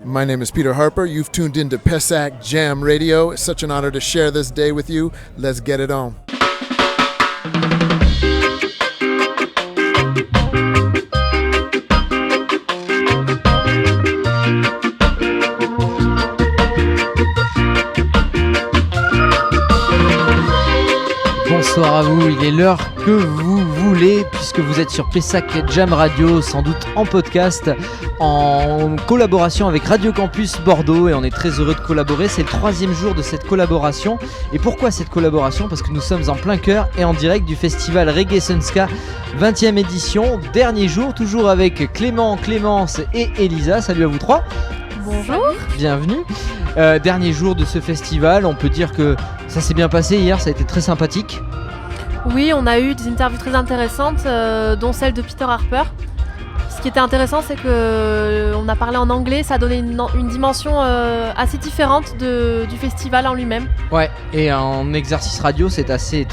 My name is Peter Harper. You've tuned into Pessac Jam Radio. It's such an honor to share this day with you. Let's get it on. Bonsoir à vous, il est l'heure que vous voulez puisque vous êtes sur Pessac Jam Radio, sans doute en podcast, en collaboration avec Radio Campus Bordeaux et on est très heureux de collaborer. C'est le 3e jour de cette collaboration. Et pourquoi cette collaboration ? Parce que nous sommes en plein cœur et en direct du festival Reggae Sunska 20e édition, dernier jour, toujours avec Clément, Clémence et Elisa. Salut à vous trois. Bonjour. Bienvenue. Dernier jour de ce festival, on peut dire que ça s'est bien passé hier, ça a été très sympathique. Oui, on a eu des interviews très intéressantes, dont celle de Peter Harper. Ce qui était intéressant, c'est qu'on a parlé en anglais, ça a donné une dimension assez différente du festival en lui-même. Ouais, et en exercice radio, c'est assez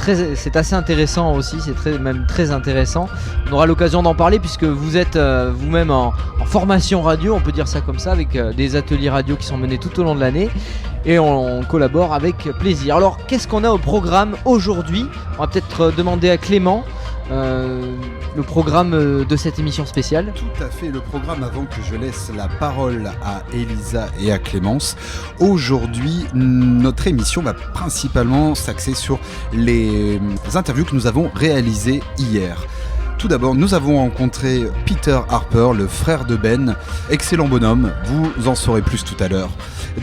intéressant aussi, même très intéressant. On aura l'occasion d'en parler puisque vous êtes vous-même en formation radio, on peut dire ça comme ça, avec des ateliers radio qui sont menés tout au long de l'année. Et on collabore avec plaisir. Alors, qu'est-ce qu'on a au programme aujourd'hui ? On va peut-être demander à Clément le programme de cette émission spéciale. Tout à fait, le programme avant que je laisse la parole à Elisa et à Clémence. Aujourd'hui, notre émission va principalement s'axer sur les interviews que nous avons réalisées hier. Tout d'abord, nous avons rencontré Peter Harper, le frère de Ben. Excellent bonhomme, vous en saurez plus tout à l'heure.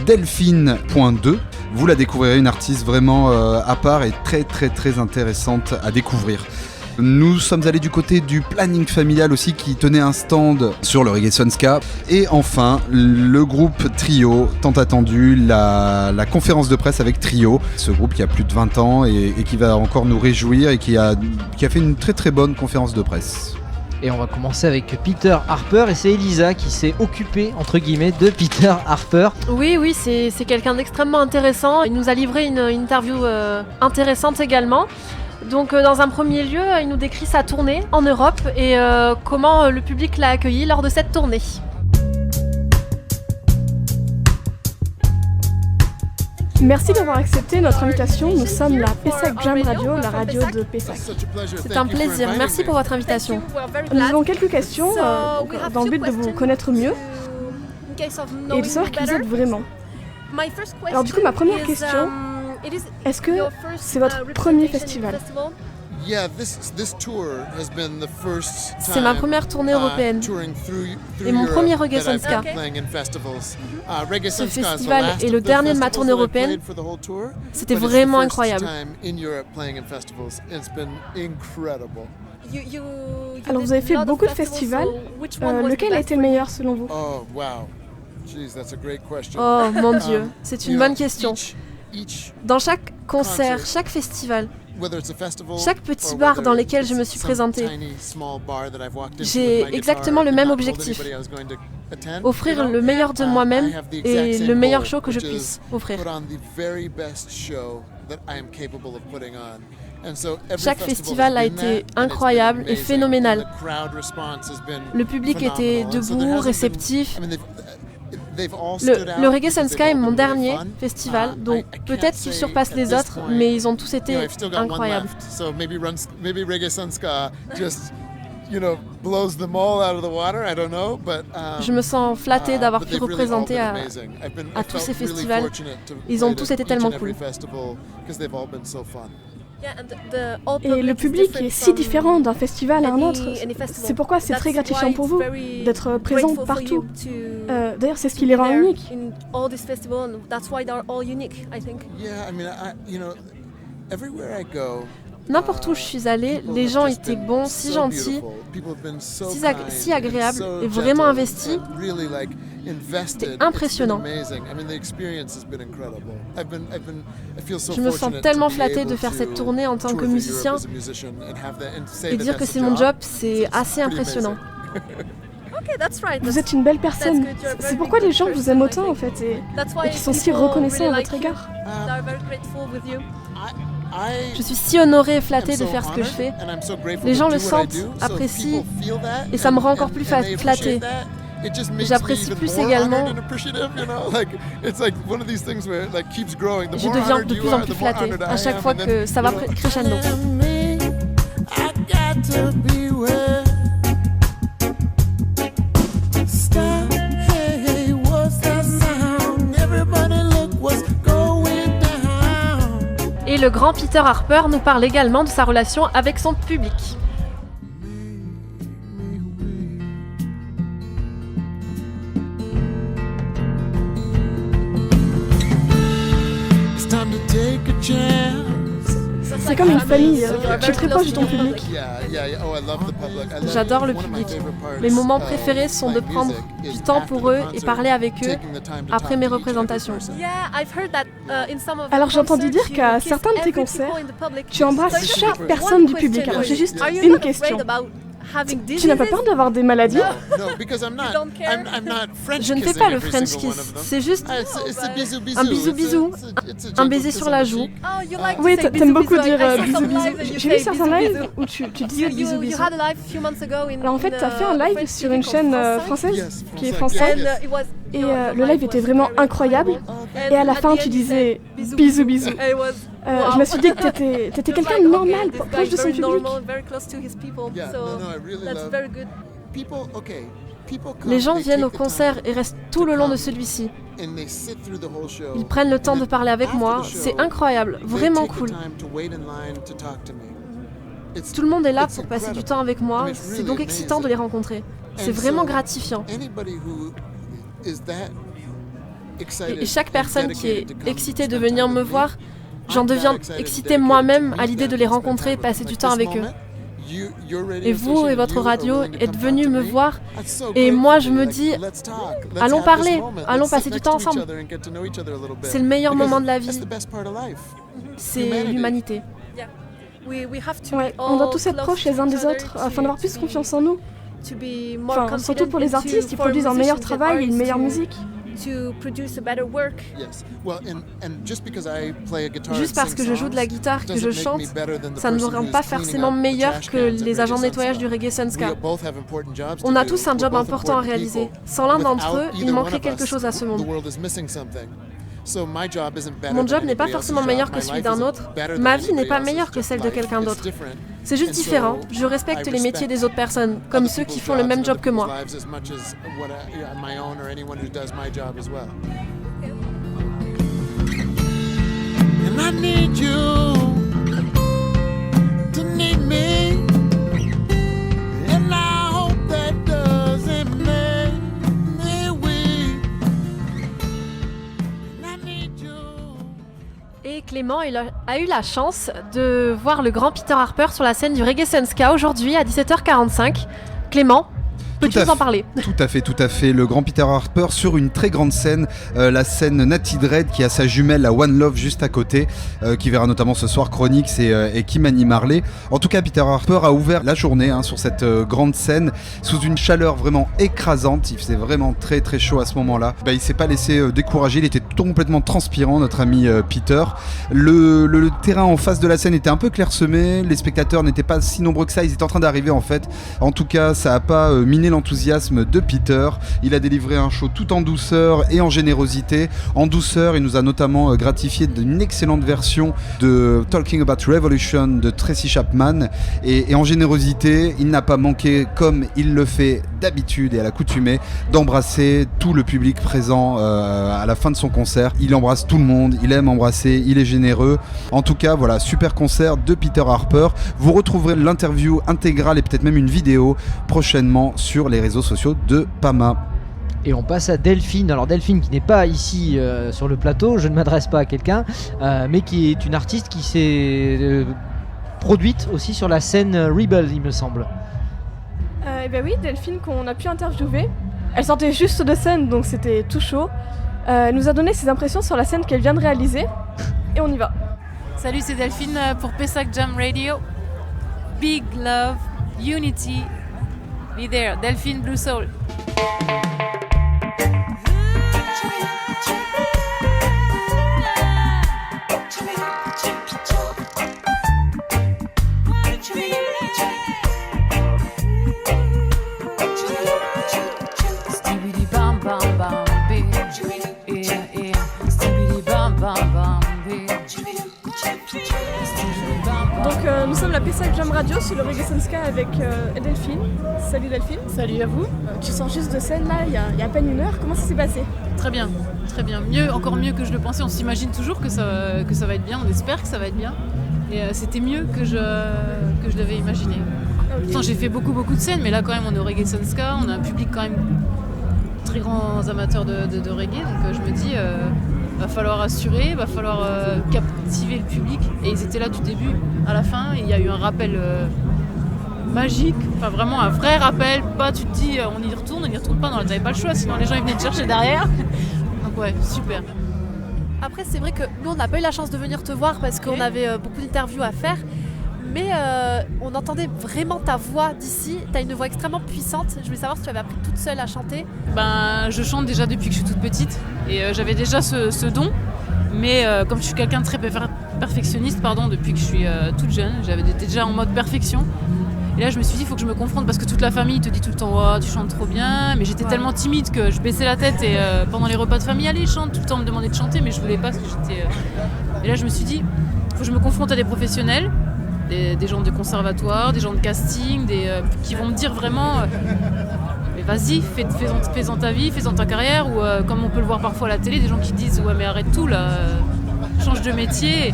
Delphine.2, vous la découvrirez, une artiste vraiment à part et très très très intéressante à découvrir. Nous sommes allés du côté du planning familial aussi qui tenait un stand sur le Reggae Sunska. Et enfin, le groupe Trio, tant attendu, la conférence de presse avec Trio. Ce groupe qui a plus de 20 ans et qui va encore nous réjouir et qui a fait une très très bonne conférence de presse. Et on va commencer avec Peter Harper et c'est Elisa qui s'est occupée, entre guillemets, de Peter Harper. Oui, c'est quelqu'un d'extrêmement intéressant. Il nous a livré une interview intéressante également. Donc dans un premier lieu, il nous décrit sa tournée en Europe et comment le public l'a accueilli lors de cette tournée. Merci d'avoir accepté notre invitation. Nous sommes la Pessac Jam Radio, la radio de Pessac. C'est un plaisir. Merci pour votre invitation. Nous avons quelques questions dans le but de vous connaître mieux et de savoir qui vous êtes vraiment. Alors du coup, ma première question, est-ce que c'est votre premier festival ? C'est ma première tournée européenne et mon premier Reggae Sunska. Ce festival est le dernier de ma tournée européenne. C'était vraiment incroyable. Alors vous avez fait beaucoup de festivals. Lequel a été le meilleur selon vous ? Oh mon Dieu, c'est une bonne question. Dans chaque concert, chaque festival, chaque petit bar dans lequel je me suis présenté, j'ai exactement le même objectif. Offrir le meilleur de moi-même et le meilleur show que je puisse offrir. Chaque festival a été incroyable et phénoménal. Le public était debout, réceptif. Le Reggae Sunska est mon dernier festival, donc peut-être qu'il surpasse les autres, mais ils ont tous été incroyables. Je me sens flattée d'avoir pu représenter à tous ces festivals. Ils ont tous été tellement cool. Et le public est si différent d'un festival à un autre. C'est pourquoi c'est très gratifiant pour vous d'être présent partout. D'ailleurs, c'est ce qui les rend uniques. N'importe où je suis allée, les gens étaient bons, si gentils, si agréables et vraiment investis. C'était impressionnant. Je me sens tellement flattée de faire cette tournée en tant que musicien et dire que c'est mon job, c'est assez impressionnant. Vous êtes une belle personne. C'est pourquoi les gens vous aiment autant en fait et qu'ils sont si reconnaissants à votre égard. Je suis si honorée et flattée de faire ce que je fais. Les gens le sentent, apprécient et ça me rend encore plus flattée. J'apprécie plus également. Je deviens de plus en plus flatté à chaque fois que ça va crescendo. Et le grand Peter Harper nous parle également de sa relation avec son public. C'est comme une famille, tu es très proche de ton public. J'adore le public. Mes moments préférés sont de prendre du temps pour eux et parler avec eux après mes représentations. Alors j'ai entendu dire qu'à certains de tes concerts, tu embrasses chaque personne du public. Alors j'ai juste une question. Tu n'as pas peur d'avoir des maladies? Je ne fais pas le French kiss, c'est juste un bisou-bisou, un baiser sur la joue. Oui, t'aimes beaucoup dire bisou-bisou. J'ai vu certains lives où tu disais bisou-bisou. Alors en fait, t'as fait un live sur une chaîne française, qui est française, et le live était vraiment incroyable. Et à la fin, tu disais bisou-bisou. Je me suis dit que t'étais quelqu'un de normal, proche de son public. Les gens viennent au concert et restent tout le long de celui-ci. Ils prennent le temps de parler avec moi, c'est incroyable, vraiment cool. Tout le monde est là pour passer du temps avec moi, c'est donc excitant de les rencontrer. C'est vraiment gratifiant. Et chaque personne qui est excitée de venir me voir, j'en deviens excitée moi-même à l'idée de les rencontrer et passer du temps avec eux. Et vous et votre radio êtes venus me voir et moi je me dis, allons parler, allons passer du temps ensemble. C'est le meilleur moment de la vie, c'est l'humanité. Ouais, on doit tous être proches les uns des autres afin d'avoir plus confiance en nous. Enfin, surtout pour les artistes, ils produisent un meilleur travail et une meilleure musique. Juste parce que je joue de la guitare, que je chante, ça ne me rend pas forcément meilleur que les agents de nettoyage du Reggae Sun-Ska. On a tous un job important à réaliser. Sans l'un d'entre eux, il manquerait quelque chose à ce monde. Mon job n'est pas forcément meilleur que celui d'un autre. Ma vie n'est pas meilleure que celle de quelqu'un d'autre. C'est juste différent. Je respecte les métiers des autres personnes, comme ceux qui font le même job que moi. Et Clément a eu la chance de voir le grand Peter Harper sur la scène du Reggae Sun-Ska aujourd'hui à 17h45. Clément, peux-tu nous en parler ? Tout à fait. Le grand Peter Harper sur une très grande scène, la scène Natty Dread qui a sa jumelle, la One Love, juste à côté, qui verra notamment ce soir Chronix et Kimani Marley. En tout cas, Peter Harper a ouvert la journée sur cette grande scène sous une chaleur vraiment écrasante. Il faisait vraiment très très chaud à ce moment-là. Il s'est pas laissé décourager, il était complètement transpirant, notre ami Peter. Le terrain en face de la scène était un peu clairsemé, les spectateurs n'étaient pas si nombreux que ça, ils étaient en train d'arriver en fait. En tout cas, ça n'a pas miné l'enthousiasme de Peter. Il a délivré un show tout en douceur et en générosité. En douceur, il nous a notamment gratifié d'une excellente version de Talking About Revolution de Tracy Chapman. Et en générosité, il n'a pas manqué, comme il le fait d'habitude et à l'accoutumée, d'embrasser tout le public présent à la fin de son concert. Il embrasse tout le monde, il aime embrasser, il est généreux. En tout cas, voilà, super concert de Peter Harper. Vous retrouverez l'interview intégrale et peut-être même une vidéo prochainement sur les réseaux sociaux de PAMA. Et on passe à Delphine. Alors Delphine qui n'est pas ici sur le plateau, je ne m'adresse pas à quelqu'un, mais qui est une artiste qui s'est produite aussi sur la scène Rebel, il me semble. Eh bien oui, Delphine qu'on a pu interviewer. Elle sortait juste de scène, donc c'était tout chaud. Elle nous a donné ses impressions sur la scène qu'elle vient de réaliser. Et on y va. Salut, c'est Delphine pour Pessac Jam Radio. Big love, unity. Be there, Delphine Blue Soul. Donc nous sommes la Pessac Jam Radio sur le Reggae Ska avec Delphine. Salut Delphine. Salut à vous. Tu sors juste de scène là, il y a à peine une heure. Comment ça s'est passé ? Très bien. Mieux, encore mieux que je le pensais. On s'imagine toujours que ça va être bien, on espère que ça va être bien. Et c'était mieux que je l'avais imaginé. Okay. Enfin, j'ai fait beaucoup de scènes, mais là quand même on est au Reggae Ska, on a un public quand même très grands amateurs de reggae, donc je me dis va falloir assurer, va falloir captiver le public. Et ils étaient là du début à la fin, et il y a eu un rappel magique, enfin vraiment un vrai rappel, pas tu te dis on y retourne pas, non, t'avais pas le choix, sinon les gens ils venaient te chercher derrière. Donc ouais, super. Après c'est vrai que nous on n'a pas eu la chance de venir te voir parce qu'on avait beaucoup d'interviews à faire, mais on entendait vraiment ta voix d'ici, t'as une voix extrêmement puissante. Je voulais savoir si tu avais appris toute seule à chanter. Je chante déjà depuis que je suis toute petite et j'avais déjà ce don, mais comme je suis quelqu'un de très perfectionniste depuis que je suis toute jeune, j'avais été déjà en mode perfection. Et là je me suis dit il faut que je me confronte parce que toute la famille te dit tout le temps oh, tu chantes trop bien, mais j'étais tellement timide que je baissais la tête et pendant les repas de famille allez chante, tout le temps on me demandait de chanter mais je voulais pas parce que j'étais... Et là je me suis dit il faut que je me confronte à des professionnels, des gens de conservatoire, des gens de casting, qui vont me dire vraiment mais vas-y fais-en ta vie, fais-en ta carrière, ou comme on peut le voir parfois à la télé, des gens qui disent ouais mais arrête tout là, change de métier.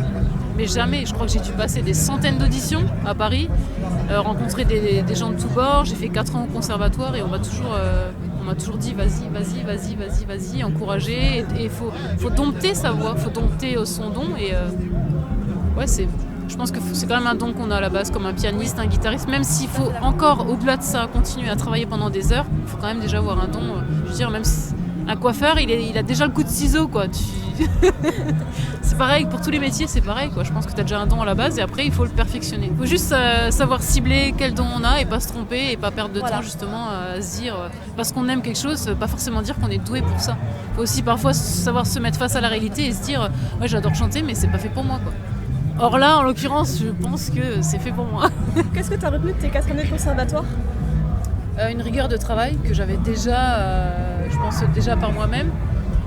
Mais jamais, je crois que j'ai dû passer des centaines d'auditions à Paris, rencontrer des gens de tous bords. J'ai fait 4 ans au conservatoire et on m'a toujours dit vas-y, encourager. Et faut dompter sa voix, faut dompter son don. Et je pense que c'est quand même un don qu'on a à la base, comme un pianiste, un guitariste. Même s'il faut encore, au-delà de ça, continuer à travailler pendant des heures, il faut quand même déjà avoir un don. Je veux dire, même un coiffeur, il a déjà le coup de ciseau, quoi. C'est pareil, pour tous les métiers, c'est pareil, quoi. Je pense que tu as déjà un don à la base et après, il faut le perfectionner. Il faut juste savoir cibler quel don on a et pas se tromper et pas perdre de temps, justement, à se dire parce qu'on aime quelque chose, pas forcément dire qu'on est doué pour ça. Il faut aussi parfois savoir se mettre face à la réalité et se dire ouais, j'adore chanter, mais c'est pas fait pour moi, quoi. Or là, en l'occurrence, je pense que c'est fait pour moi. Qu'est-ce que tu as retenu de tes 4 années de conservatoire ? Une rigueur de travail que j'avais déjà, je pense déjà par moi-même,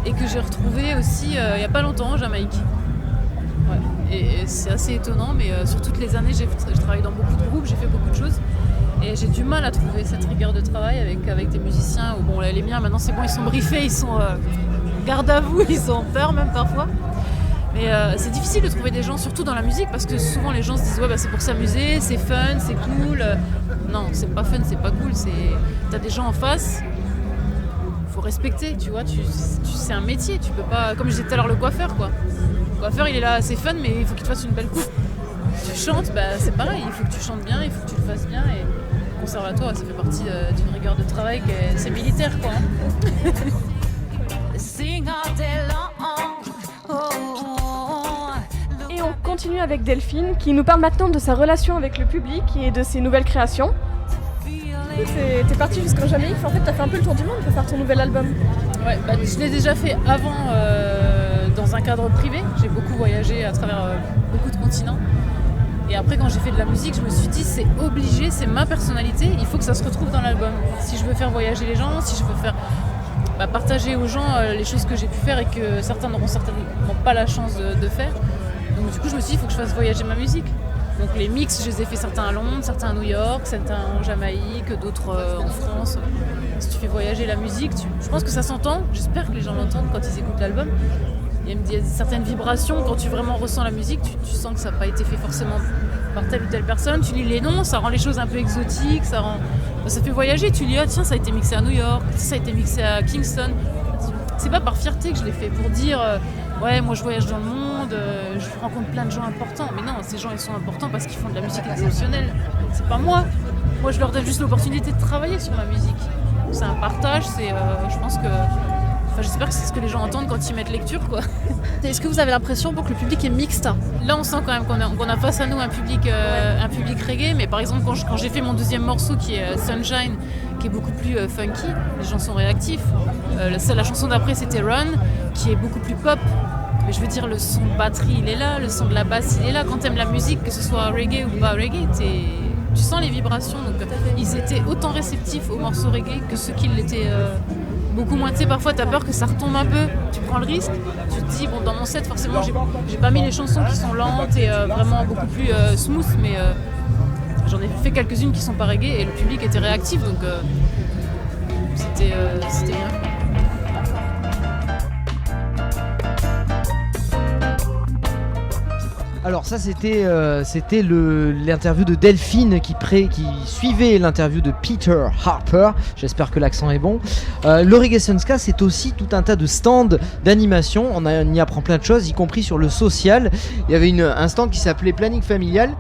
et que j'ai retrouvé aussi il n'y a pas longtemps en Jamaïque. Ouais. Et c'est assez étonnant, mais sur toutes les années, j'ai travaillé dans beaucoup de groupes, j'ai fait beaucoup de choses, et j'ai du mal à trouver cette rigueur de travail avec des musiciens. Où, bon, les miens maintenant c'est bon, ils sont briefés, ils sont garde à vous, ils ont peur même parfois. Mais c'est difficile de trouver des gens, surtout dans la musique, parce que souvent les gens se disent ouais c'est pour s'amuser, c'est fun, c'est cool. Non, c'est pas fun, c'est pas cool. T'as des gens en face, faut respecter, tu vois. C'est un métier, tu peux pas. Comme je disais tout à l'heure, le coiffeur, quoi. Le coiffeur, il est là, c'est fun, mais il faut qu'il te fasse une belle coupe. Tu chantes, c'est pareil. Il faut que tu chantes bien, il faut que tu le fasses bien. Et le conservatoire, ça fait partie d'une rigueur de travail, c'est militaire, quoi. Et on continue avec Delphine qui nous parle maintenant de sa relation avec le public et de ses nouvelles créations. T'es partie jusqu'en Jamaïque, en fait t'as fait un peu le tour du monde pour faire ton nouvel album. Ouais, je l'ai déjà fait avant dans un cadre privé. J'ai beaucoup voyagé à travers beaucoup de continents. Et après quand j'ai fait de la musique, je me suis dit c'est obligé, c'est ma personnalité, il faut que ça se retrouve dans l'album. Si je veux faire voyager les gens, si je veux faire partager aux gens les choses que j'ai pu faire et que certains n'auront certainement pas la chance de faire. Donc du coup je me suis dit il faut que je fasse voyager ma musique. Donc les mix, je les ai fait certains à Londres, certains à New York, certains en Jamaïque, d'autres en France. Si tu fais voyager la musique, je pense que ça s'entend, j'espère que les gens l'entendent quand ils écoutent l'album. Il y a certaines vibrations, quand tu vraiment ressens la musique, tu sens que ça n'a pas été fait forcément par telle ou telle personne. Tu lis les noms, ça rend les choses un peu exotiques, ça fait voyager. Tu lis, tiens, ça a été mixé à New York, ça a été mixé à Kingston. C'est pas par fierté que je l'ai fait, pour dire ouais, moi je voyage dans le monde, je rencontre plein de gens importants. Mais non, ces gens ils sont importants parce qu'ils font de la musique exceptionnelle. C'est pas moi. Moi je leur donne juste l'opportunité de travailler sur ma musique. C'est un partage, je pense que... j'espère que c'est ce que les gens entendent quand ils mettent lecture, quoi. Est-ce que vous avez l'impression que le public est mixte ? Là, on sent quand même qu'on a face à nous un public reggae, mais par exemple, quand j'ai fait mon deuxième morceau qui est Sunshine, qui est beaucoup plus funky, les gens sont réactifs. La chanson d'après, c'était Run, qui est beaucoup plus pop. Mais je veux dire, le son de batterie, il est là, le son de la basse, il est là. Quand t'aimes la musique, que ce soit reggae ou pas reggae, tu sens les vibrations. Donc, ils étaient autant réceptifs aux morceaux reggae que ceux qui l'étaient beaucoup moins. Tu sais, parfois t'as peur que ça retombe un peu, tu prends le risque, tu te dis bon, dans mon set forcément j'ai pas mis les chansons qui sont lentes et vraiment beaucoup plus smooth, mais j'en ai fait quelques-unes qui sont pas reggae et le public était réactif, donc c'était bien. Alors ça c'était l'interview de Delphine qui suivait l'interview de Peter Harper, j'espère que l'accent est bon. Le Reggae Sunska, c'est aussi tout un tas de stands d'animation, on y apprend plein de choses, y compris sur le social. Il y avait un stand qui s'appelait Planning Familial.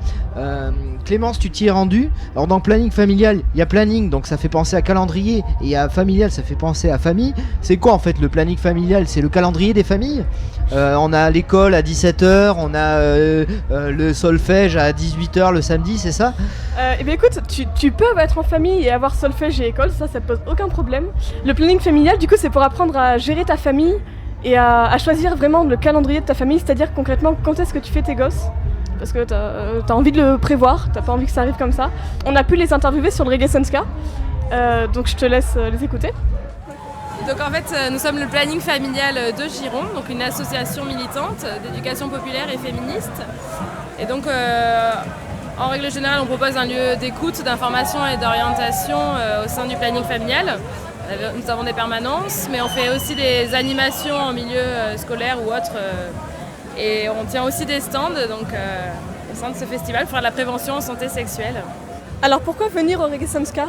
Clémence, tu t'y es rendu. Alors dans Planning Familial, il y a planning, donc ça fait penser à calendrier, et à familial, ça fait penser à famille. C'est quoi en fait le planning familial? C'est le calendrier des familles. On a l'école à 17h, on a le solfège à 18h le samedi, c'est ça? Eh bien écoute, tu peux être en famille et avoir solfège et école, ça pose aucun problème. Le planning familial, du coup, c'est pour apprendre à gérer ta famille et à choisir vraiment le calendrier de ta famille, c'est-à-dire concrètement quand est-ce que tu fais tes gosses. Parce que t'as envie de le prévoir, t'as pas envie que ça arrive comme ça. On a pu les interviewer sur le Reggae Sunska, donc je te laisse les écouter. Donc en fait, nous sommes le planning familial de Giron, donc une association militante d'éducation populaire et féministe. Et donc en règle générale, on propose un lieu d'écoute, d'information et d'orientation au sein du planning familial. Nous avons des permanences, mais on fait aussi des animations en milieu scolaire ou autre. Et on tient aussi des stands donc, au sein de ce festival pour faire de la prévention en santé sexuelle. Alors pourquoi venir au Reggae Sunska?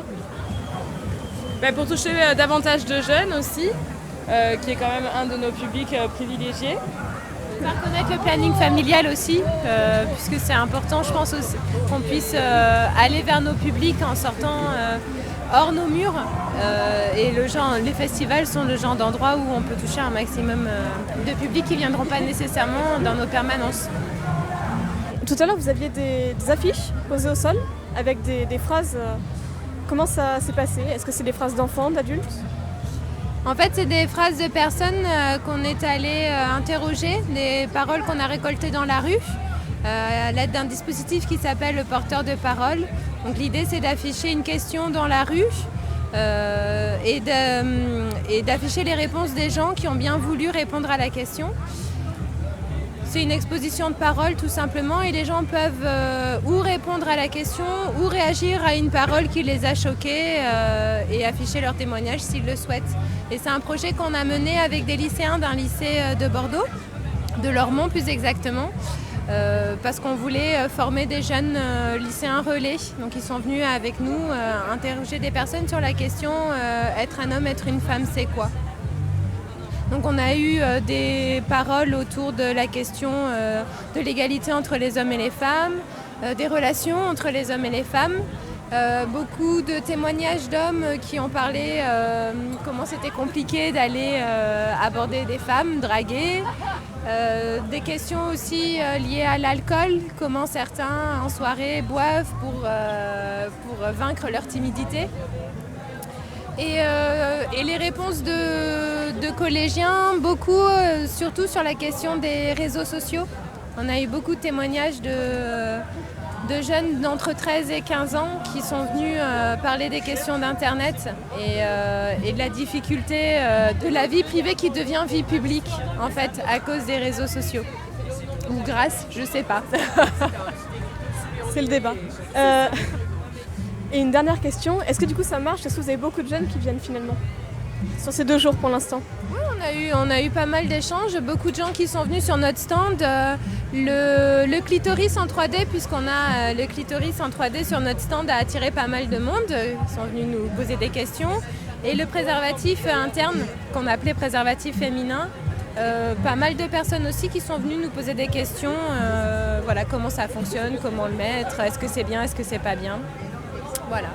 Pour toucher davantage de jeunes aussi, qui est quand même un de nos publics privilégiés. Faire connaître le planning familial aussi, puisque c'est important, je pense, aussi, qu'on puisse aller vers nos publics en sortant hors nos murs. Et les festivals sont le genre d'endroit où on peut toucher un maximum de publics qui ne viendront pas nécessairement dans nos permanences. Tout à l'heure, vous aviez des affiches posées au sol avec des phrases. Comment ça s'est passé? Est-ce que c'est des phrases d'enfants, d'adultes? En fait, c'est des phrases de personnes qu'on est allé interroger, des paroles qu'on a récoltées dans la rue, à l'aide d'un dispositif qui s'appelle le porteur de parole. Donc l'idée, c'est d'afficher une question dans la rue et d'afficher les réponses des gens qui ont bien voulu répondre à la question. C'est une exposition de parole tout simplement et les gens peuvent ou répondre à la question ou réagir à une parole qui les a choqués et afficher leur témoignage s'ils le souhaitent. Et c'est un projet qu'on a mené avec des lycéens d'un lycée de Bordeaux, de Lormont plus exactement, parce qu'on voulait former des jeunes lycéens relais. Donc ils sont venus avec nous interroger des personnes sur la question être un homme, être une femme, c'est quoi ? Donc on a eu des paroles autour de la question de l'égalité entre les hommes et les femmes, des relations entre les hommes et les femmes, beaucoup de témoignages d'hommes qui ont parlé comment c'était compliqué d'aller aborder des femmes, draguer, des questions aussi liées à l'alcool, comment certains en soirée boivent pour vaincre leur timidité. Et les réponses de collégiens, beaucoup, surtout sur la question des réseaux sociaux. On a eu beaucoup de témoignages de jeunes d'entre 13 et 15 ans qui sont venus parler des questions d'Internet et de la difficulté de la vie privée qui devient vie publique, en fait, à cause des réseaux sociaux. Ou grâce, je sais pas. C'est le débat. Et une dernière question, est-ce que du coup ça marche? Est-ce que vous avez beaucoup de jeunes qui viennent finalement sur ces 2 jours pour l'instant? Oui, on a eu pas mal d'échanges, beaucoup de gens qui sont venus sur notre stand. Le clitoris en 3D, puisqu'on a le clitoris en 3D sur notre stand, a attiré pas mal de monde. Ils sont venus nous poser des questions. Et le préservatif interne, qu'on appelait préservatif féminin, pas mal de personnes aussi qui sont venues nous poser des questions. Voilà, comment ça fonctionne, comment le mettre, est-ce que c'est bien, est-ce que c'est pas bien. Voilà.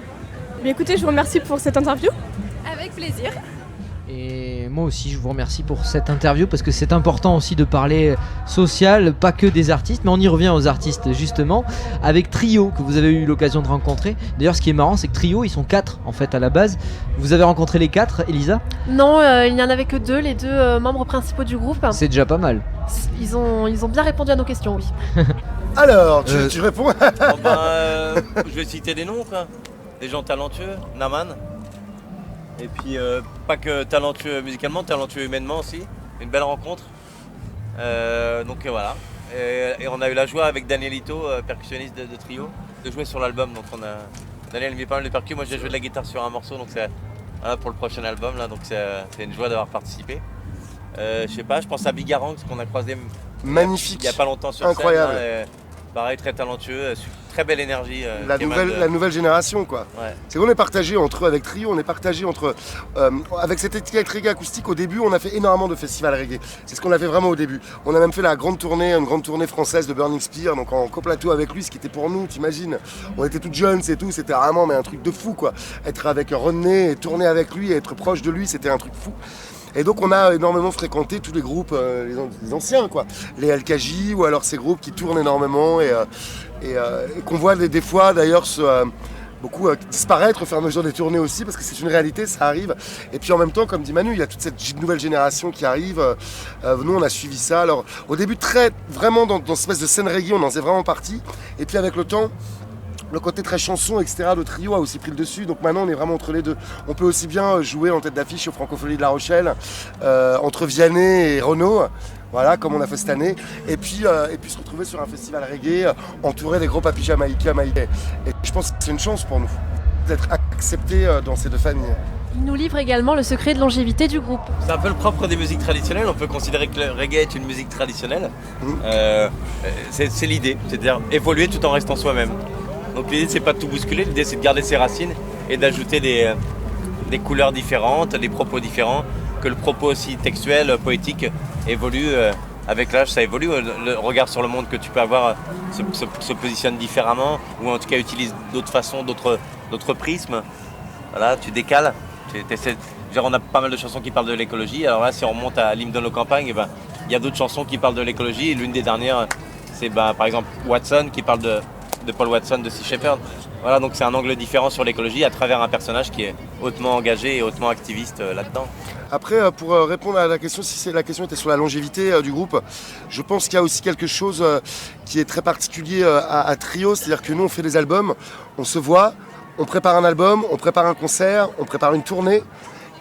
Bien, écoutez, je vous remercie pour cette interview. Avec plaisir. Et moi aussi, je vous remercie pour cette interview parce que c'est important aussi de parler social, pas que des artistes, mais on y revient aux artistes justement, avec Trio que vous avez eu l'occasion de rencontrer. D'ailleurs, ce qui est marrant, c'est que Trio, ils sont 4 en fait à la base. Vous avez rencontré les 4, Elisa ? Non, il n'y en avait que 2, les 2 membres principaux du groupe. C'est déjà pas mal. Ils ont bien répondu à nos questions, oui. Alors, tu réponds? Je vais citer des noms, quoi. Des gens talentueux. Naman. Et puis pas que talentueux musicalement, talentueux humainement aussi. Une belle rencontre. Donc voilà. Et on a eu la joie avec Danielito, percussionniste de trio, de jouer sur l'album. Donc Daniel met pas mal de percus. Moi j'ai joué de la guitare sur un morceau, donc c'est pour le prochain album là. Donc c'est une joie d'avoir participé. Je sais pas, je pense à Bigarang, qu'on a croisé magnifique, il y a pas longtemps sur incroyable. Scène. Là, pareil, très talentueux, très belle énergie. La nouvelle génération, quoi. Ouais. C'est qu'on est partagé entre eux avec Trio, on est partagé entre... avec cette étiquette reggae acoustique, au début, on a fait énormément de festivals reggae. C'est ce qu'on a fait vraiment au début. On a même fait une grande tournée française de Burning Spear, donc en coplateau avec lui, ce qui était pour nous, t'imagines. On était toutes jeunes, c'est tout, c'était vraiment un truc de fou, quoi. Être avec Rodney, et tourner avec lui, et être proche de lui, c'était un truc fou. Et donc on a énormément fréquenté tous les groupes, les anciens, quoi. Les LKJ ou alors ces groupes qui tournent énormément et qu'on voit des fois d'ailleurs beaucoup disparaître au fur et à mesure des tournées aussi, parce que c'est une réalité, ça arrive. Et puis en même temps, comme dit Manu, il y a toute cette nouvelle génération qui arrive. Nous on a suivi ça. Alors au début vraiment dans cette espèce de scène reggae, on en faisait vraiment partie. Et puis avec le temps, le côté très chanson, etc. de Trio a aussi pris le dessus, donc maintenant on est vraiment entre les deux. On peut aussi bien jouer en tête d'affiche aux Francopholies de La Rochelle, entre Vianney et Renaud, voilà, comme on a fait cette année, et puis se retrouver sur un festival reggae, entouré des gros papis jamaïcains. Et je pense que c'est une chance pour nous, d'être acceptés dans ces deux familles. Il nous livre également le secret de longévité du groupe. C'est un peu le propre des musiques traditionnelles, on peut considérer que le reggae est une musique traditionnelle. C'est l'idée, c'est-à-dire évoluer tout en restant soi-même. Donc l'idée c'est pas de tout bousculer, l'idée c'est de garder ses racines et d'ajouter des couleurs différentes, des propos différents, que le propos aussi textuel, poétique évolue avec l'âge, ça évolue. Le regard sur le monde que tu peux avoir se positionne différemment, ou en tout cas utilise d'autres façons, d'autres prismes. Voilà, tu décales. On a pas mal de chansons qui parlent de l'écologie. Alors là, si on remonte à l'hymne de nos campagnes, il y a d'autres chansons qui parlent de l'écologie. Et l'une des dernières, c'est par exemple Watson qui parle de Paul Watson de Sea Shepherd. Voilà, donc c'est un angle différent sur l'écologie à travers un personnage qui est hautement engagé et hautement activiste là-dedans. Après, pour répondre à la question, si la question était sur la longévité du groupe, je pense qu'il y a aussi quelque chose qui est très particulier à Trio, c'est-à-dire que nous on fait des albums, on se voit, on prépare un album, on prépare un concert, on prépare une tournée.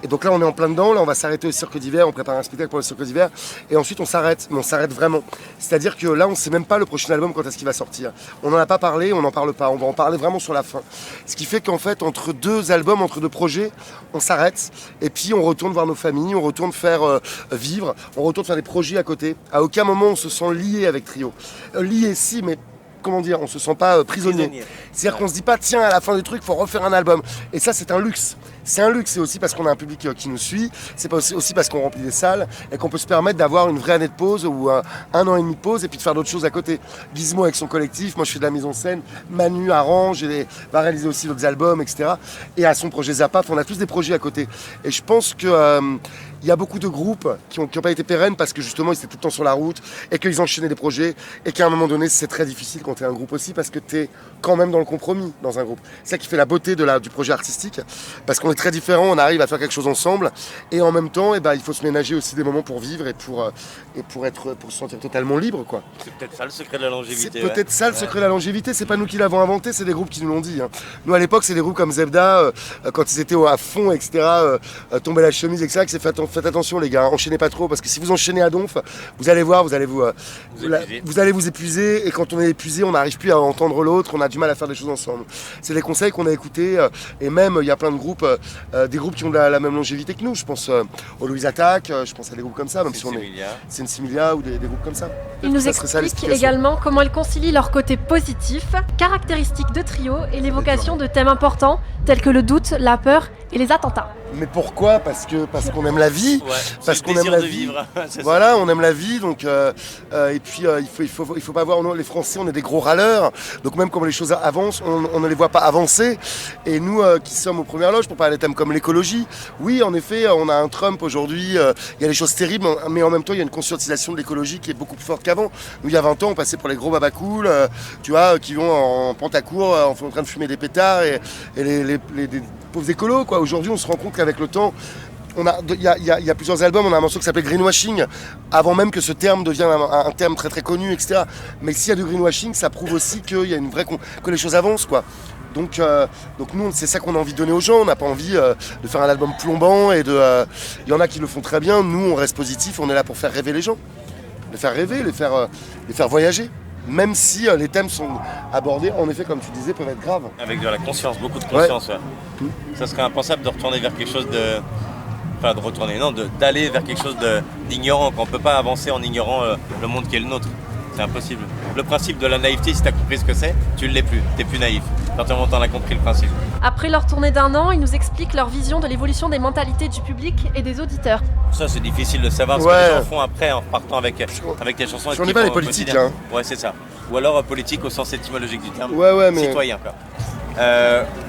Et donc là on est en plein dedans, là on va s'arrêter au Cirque d'hiver, on prépare un spectacle pour le Cirque d'hiver, et ensuite on s'arrête, mais on s'arrête vraiment. C'est-à-dire que là on ne sait même pas le prochain album quand est-ce qu'il va sortir. On n'en a pas parlé, on n'en parle pas, on va en parler vraiment sur la fin. Ce qui fait qu'en fait entre deux albums, entre deux projets, on s'arrête, et puis on retourne voir nos familles, on retourne faire vivre, on retourne faire des projets à côté. À aucun moment on se sent lié avec Trio. Lié si, mais comment dire, on se sent pas prisonnier. C'est-à-dire qu'on se dit pas tiens à la fin du truc faut refaire un album. Et ça c'est un luxe. C'est un luxe, c'est aussi parce qu'on a un public qui nous suit, c'est aussi parce qu'on remplit des salles et qu'on peut se permettre d'avoir une vraie année de pause ou un an et demi de pause et puis de faire d'autres choses à côté. Gizmo avec son collectif, moi je fais de la mise en scène, Manu arrange et va réaliser aussi d'autres albums, etc. Et à son projet Zapaf, on a tous des projets à côté. Et je pense que il y a beaucoup de groupes qui ont pas été pérennes parce que justement ils étaient tout le temps sur la route et qu'ils enchaînaient des projets et qu'à un moment donné c'est très difficile quand tu es un groupe aussi parce que tu es quand même dans le compromis dans un groupe. C'est ça qui fait la beauté du projet artistique parce qu'on est très différents, on arrive à faire quelque chose ensemble et en même temps il faut se ménager aussi des moments pour vivre et pour se sentir totalement libre, quoi. C'est peut-être ça le secret de la longévité. C'est peut-être ça le secret de la longévité, c'est pas nous qui l'avons inventé, c'est des groupes qui nous l'ont dit. Nous à l'époque c'est des groupes comme Zebda, quand ils étaient à fond, etc., tomber la chemise, etc., qui s'est fait faites attention les gars, enchaînez pas trop parce que si vous enchaînez à donf, vous allez voir, vous allez vous épuiser et quand on est épuisé, on n'arrive plus à entendre l'autre, on a du mal à faire des choses ensemble. C'est des conseils qu'on a écoutés et même il y a plein de groupes, des groupes qui ont la même longévité que nous. Je pense au Louise Attack, je pense à des groupes comme ça, même si on est Sensimilia ou des groupes comme ça. Ils nous expliquent également comment ils concilient leur côté positif, caractéristique de Trio et l'évocation de thèmes importants tels que le doute, la peur et les attentats. Mais pourquoi ? Parce qu'on aime la vie, parce qu'on aime la vie. Voilà, on aime la vie, donc et puis il faut pas voir, les Français, on est des gros râleurs, donc même quand les choses avancent, on ne les voit pas avancer. Et nous qui sommes aux premières loges pour parler de thèmes comme l'écologie, oui, en effet, on a un Trump aujourd'hui, il y a des choses terribles, mais en même temps, il y a une conscientisation de l'écologie qui est beaucoup plus forte qu'avant. Nous, il y a 20 ans, on passait pour les gros babacools, tu vois, qui vont en pantacourt, en train de fumer des pétards et les pauvres écolos, quoi. Aujourd'hui, on se rend compte qu'avec le temps, il y a plusieurs albums, on a un morceau qui s'appelait Greenwashing, avant même que ce terme devienne un terme très très connu, etc. Mais s'il y a du greenwashing, ça prouve aussi qu'il y a une vraie que les choses avancent, quoi. Donc nous, c'est ça qu'on a envie de donner aux gens. On n'a pas envie de faire un album plombant et il y en a qui le font très bien. Nous, on reste positif. On est là pour faire rêver les gens, les faire rêver, les faire voyager. Même si les thèmes sont abordés, en effet, comme tu disais, peuvent être graves. Avec de la conscience, beaucoup de conscience. Ouais. Ça serait impensable de retourner vers quelque chose de... Enfin, d'aller vers quelque chose d'ignorant. Qu'on ne peut pas avancer en ignorant le monde qui est le nôtre. C'est impossible. Le principe de la naïveté, si tu as compris ce que c'est, tu ne l'es plus. Tu n'es plus naïf. Quand on a compris le principe. Après leur tournée d'1 an, ils nous expliquent leur vision de l'évolution des mentalités du public et des auditeurs. Ça, c'est difficile de savoir ce que les gens font après en partant avec les chansons. On n'est pas les politiques, là. Ouais, c'est ça. Ou alors politique au sens étymologique du terme. Mais... Citoyen, quoi.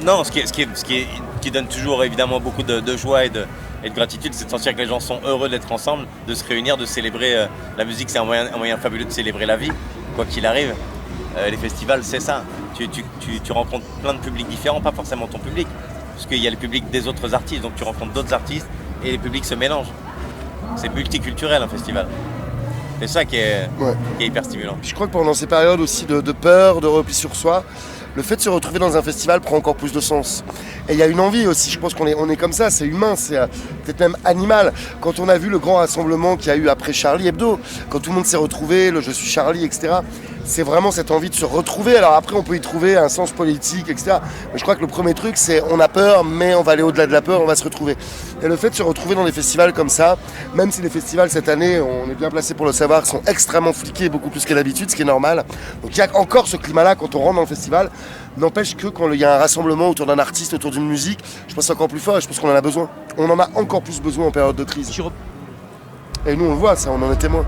Non, ce qui donne toujours évidemment beaucoup de joie et de gratitude, c'est de sentir que les gens sont heureux d'être ensemble, de se réunir, de célébrer. La musique, c'est un moyen fabuleux de célébrer la vie, quoi qu'il arrive. Les festivals, c'est ça. Tu rencontres plein de publics différents, pas forcément ton public, parce qu'il y a le public des autres artistes, donc tu rencontres d'autres artistes et les publics se mélangent. C'est multiculturel un festival. C'est ça qui est hyper stimulant. Je crois que pendant ces périodes aussi de peur, de repli sur soi, le fait de se retrouver dans un festival prend encore plus de sens. Et il y a une envie aussi, je pense qu'on est comme ça, c'est humain, c'est peut-être même animal. Quand on a vu le grand rassemblement qu'il y a eu après Charlie Hebdo, quand tout le monde s'est retrouvé, le Je suis Charlie, etc., c'est vraiment cette envie de se retrouver. Alors après, on peut y trouver un sens politique, etc. Mais je crois que le premier truc, c'est on a peur, mais on va aller au-delà de la peur, on va se retrouver. Et le fait de se retrouver dans des festivals comme ça, même si les festivals cette année, on est bien placé pour le savoir, sont extrêmement fliqués, beaucoup plus qu'à l'habitude, ce qui est normal. Donc il y a encore ce climat-là quand on rentre dans le festival. N'empêche que quand il y a un rassemblement autour d'un artiste, autour d'une musique, je pense que c'est encore plus fort et je pense qu'on en a besoin. On en a encore plus besoin en période de crise. Et nous on le voit, ça, on en est témoin.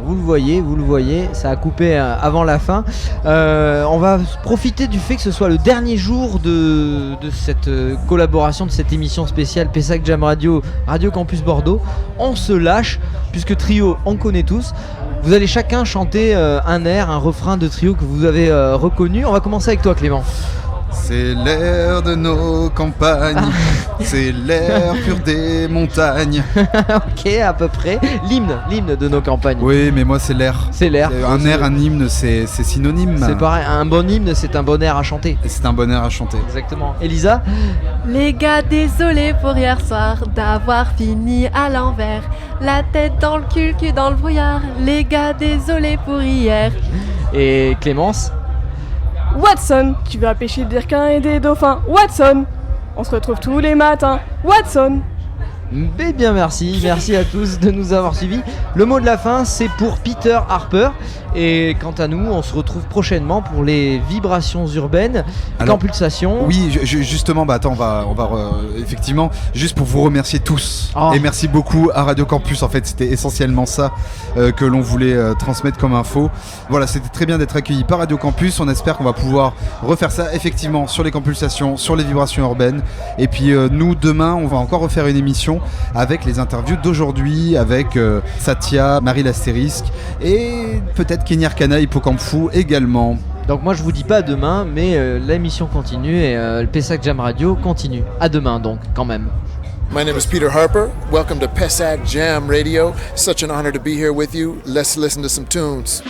Vous le voyez, ça a coupé avant la fin. On va profiter du fait que ce soit le dernier jour de cette collaboration, de cette émission spéciale Pessac Jam Radio, Radio Campus Bordeaux. On se lâche, puisque Trio, on connaît tous. Vous allez chacun chanter un air, un refrain de Trio que vous avez reconnu. On va commencer avec toi, Clément. C'est l'air de nos campagnes, c'est l'air pur des montagnes. Ok, à peu près. L'hymne de nos campagnes. Oui, mais moi c'est l'air. C'est l'air. Un air, un hymne, c'est synonyme. C'est pareil, un bon hymne, c'est un bon air à chanter. Et c'est un bon air à chanter. Exactement. Elisa ? Les gars, désolé pour hier soir d'avoir fini à l'envers. La tête dans le cul dans le brouillard. Les gars, désolé pour hier. Et Clémence ? Watson, tu vas pêcher des requins et des dauphins. Watson, on se retrouve tous les matins. Watson. Eh bien merci à tous de nous avoir suivis. Le mot de la fin, c'est pour Peter Harper. Et quant à nous, on se retrouve prochainement pour les vibrations urbaines, Campulsation. Oui, justement, attends, on va effectivement, juste pour vous remercier tous. Et merci beaucoup à Radio Campus, en fait, c'était essentiellement ça que l'on voulait transmettre comme info. Voilà, c'était très bien d'être accueilli par Radio Campus. On espère qu'on va pouvoir refaire ça, effectivement, sur les Campulsations, sur les vibrations urbaines. Et puis, nous, demain, on va encore refaire une émission avec les interviews d'aujourd'hui, avec Satya, Marie l'Astérisque et peut-être Kenny Arcana, Hippocampe également. Donc moi je vous dis pas à demain, mais l'émission continue et le Pessac Jam Radio continue. À demain donc, quand même. My name is Peter Harper. Welcome to Pessac Jam Radio. Such an honor to be here with you. Let's listen to some tunes.